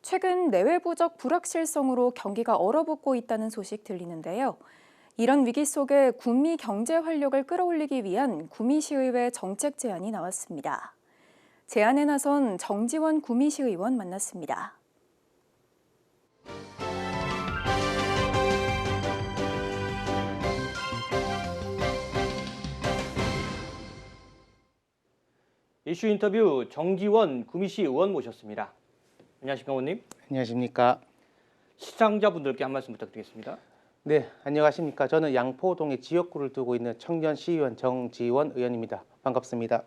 최근 내외부적 불확실성으로 경기가 얼어붙고 있다는 소식 들리는데요. 이런 위기 속에 구미 경제 활력을 끌어올리기 위한 구미시의회 정책 제안이 나왔습니다. 제안에 나선 정지원 구미시의원 만났습니다. 이슈 인터뷰 정지원 구미시 의원 모셨습니다. 안녕하십니까 의원님. 안녕하십니까. 시청자분들께 한 말씀 부탁드리겠습니다. 네, 안녕하십니까. 저는 양포동에 지역구를 두고 있는 청년시의원 정지원 의원입니다. 반갑습니다.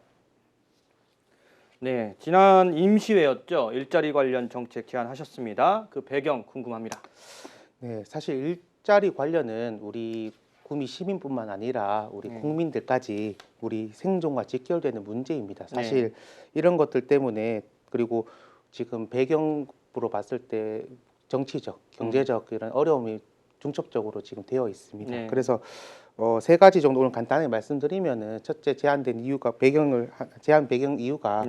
네, 지난 임시회였죠. 일자리 관련 정책 제안하셨습니다. 그 배경 궁금합니다. 네, 사실 일자리 관련은 우리 구미 시민뿐만 아니라 우리 국민들까지 우리 생존과 직결되는 문제입니다. 사실 이런 것들 때문에, 그리고 지금 배경으로 봤을 때 정치적, 경제적 이런 어려움이 중첩적으로 지금 되어 있습니다. 그래서 세 가지 정도 오늘 간단하게 말씀드리면은, 첫째, 제한 배경 이유가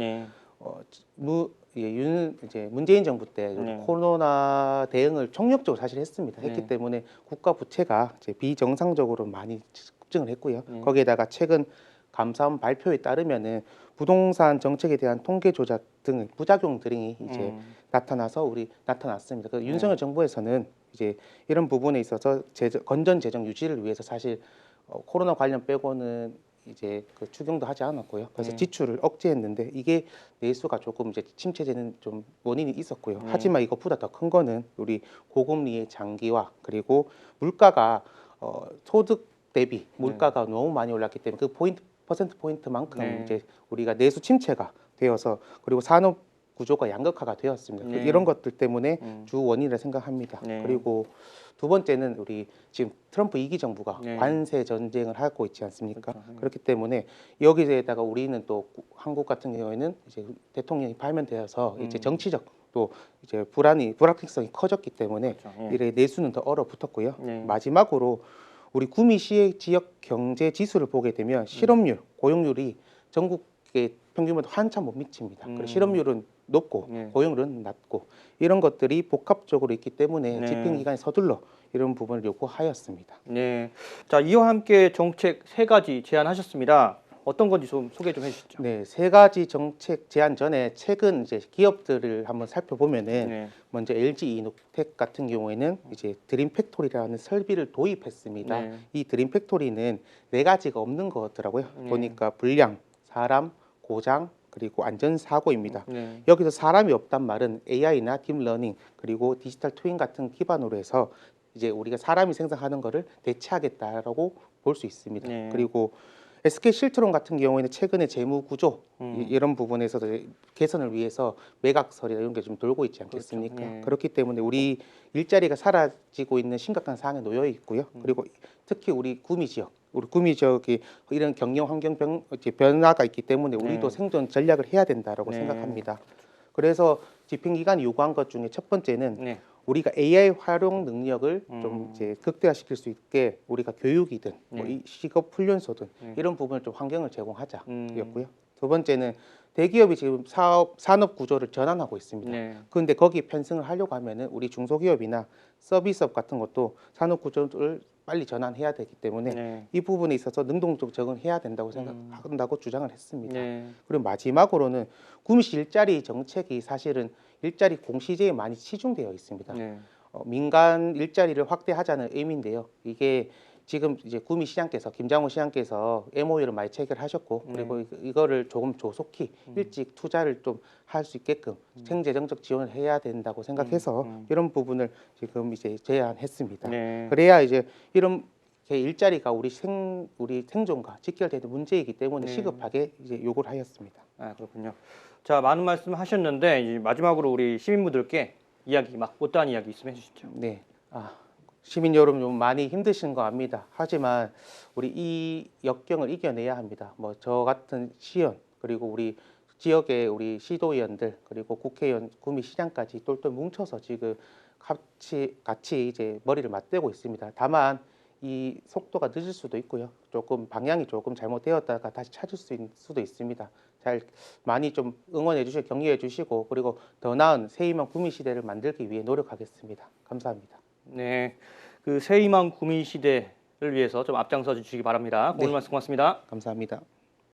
이제 문재인 정부 때 코로나 대응을 총력적으로 사실 했기 때문에 국가 부채가 이제 비정상적으로 많이 급증을 했고요. 거기에다가 최근 감사원 발표에 따르면은 부동산 정책에 대한 통계 조작 등의 부작용들이 이제 나타났습니다. 그 윤석열 정부에서는 이제 이런 부분에 있어서 건전 재정 유지를 위해서 사실 코로나 관련 빼고는 이제 그 추경도 하지 않았고요. 그래서 지출을 억제했는데 이게 내수가 조금 이제 침체되는 좀 원인이 있었고요. 하지만 이것보다 더 큰 거는 우리 고금리의 장기화, 그리고 물가가 소득 대비 물가가 너무 많이 올랐기 때문에 그 퍼센트 포인트만큼 이제 우리가 내수 침체가 되어서, 그리고 산업 구조가 양극화가 되었습니다. 이런 것들 때문에 주 원인이라 생각합니다. 그리고 두 번째는 우리 지금 트럼프 2기 정부가 관세 전쟁을 하고 있지 않습니까? 그렇기 때문에 여기에다가 우리는 또 한국 같은 경우에는 이제 대통령이 발면되어서 이제 정치적 또 이제 불확실성이 커졌기 때문에 이래 내수는 더 얼어붙었고요. 마지막으로 우리 구미시의 지역 경제 지수를 보게 되면 실업률, 고용률이 전국의 평균보다 한참 못 미칩니다. 그리고 실업률은 높고 고용률은 낮고, 이런 것들이 복합적으로 있기 때문에 집행 기간이 서둘러 이런 부분을 요구하였습니다. 네, 자 이와 함께 정책 세 가지 제안하셨습니다. 어떤 건지 좀 소개 좀 해주시죠. 네, 세 가지 정책 제안 전에 최근 이제 기업들을 한번 살펴보면은 먼저 LG 이노텍 같은 경우에는 이제 드림 팩토리라는 설비를 도입했습니다. 이 드림 팩토리는 네 가지가 없는 거더라고요. 보니까 불량, 사람, 고장, 그리고 안전사고입니다. 여기서 사람이 없단 말은 AI나 딥러닝 그리고 디지털 트윈 같은 기반으로 해서 이제 우리가 사람이 생성하는 거를 대체하겠다라고 볼 수 있습니다. 그리고 SK 실트론 같은 경우에는 최근에 재무 구조 이런 부분에서 개선을 위해서 매각설이나 이런 게 좀 돌고 있지 않겠습니까? 그렇기 때문에 우리 일자리가 사라지고 있는 심각한 상황에 놓여 있고요. 그리고 특히 우리 구미 지역이 이런 경영 환경 변화가 있기 때문에 우리도 생존 전략을 해야 된다라고 생각합니다. 그래서 집행기관이 요구한 것 중에 첫 번째는 우리가 AI 활용 능력을 좀 이제 극대화시킬 수 있게 우리가 교육이든 뭐 직업 훈련소든 이런 부분을 좀 환경을 제공하자였고요. 두 번째는 대기업이 지금 산업 구조를 전환하고 있습니다. 그런데 거기에 편승을 하려고 하면은 우리 중소기업이나 서비스업 같은 것도 산업 구조를 빨리 전환해야 되기 때문에 이 부분에 있어서 능동적 적응해야 된다고 생각한다고 주장을 했습니다. 그리고 마지막으로는 구미시 일자리 정책이 사실은 일자리 공시제에 많이 치중되어 있습니다. 민간 일자리를 확대하자는 의미인데요. 이게 지금 이제 구미시장께서 김장호 시장께서 MOU를 많이 체결하셨고, 그리고 이거를 조금 조속히 일찍 투자를 좀 할 수 있게끔 생재정적 지원을 해야 된다고 생각해서 이런 부분을 지금 이제 제안했습니다. 그래야 이제 이런 일자리가 우리 생존과 직결되는 문제이기 때문에 시급하게 이제 요구를 하였습니다. 아, 그렇군요. 자, 많은 말씀 하셨는데 이제 마지막으로 우리 시민분들께 이야기 막 못다한 이야기 있으면 해주시죠. 네. 시민 여러분 좀 많이 힘드신 거 압니다. 하지만 우리 이 역경을 이겨내야 합니다. 뭐 저 같은 시의원, 그리고 우리 지역의 우리 시도의원들, 그리고 국회의원, 구미시장까지 똘똘 뭉쳐서 지금 같이 이제 머리를 맞대고 있습니다. 다만 이 속도가 늦을 수도 있고요. 조금 방향이 조금 잘못되었다가 다시 찾을 수도 있습니다. 잘 많이 좀 응원해 주시고 격려해 주시고 그리고 더 나은 새희망 구미 시대를 만들기 위해 노력하겠습니다. 감사합니다. 네, 그 새희망 구미 시대를 위해서 좀 앞장서 주시기 바랍니다. 오늘 네. 말씀 고맙습니다. 감사합니다.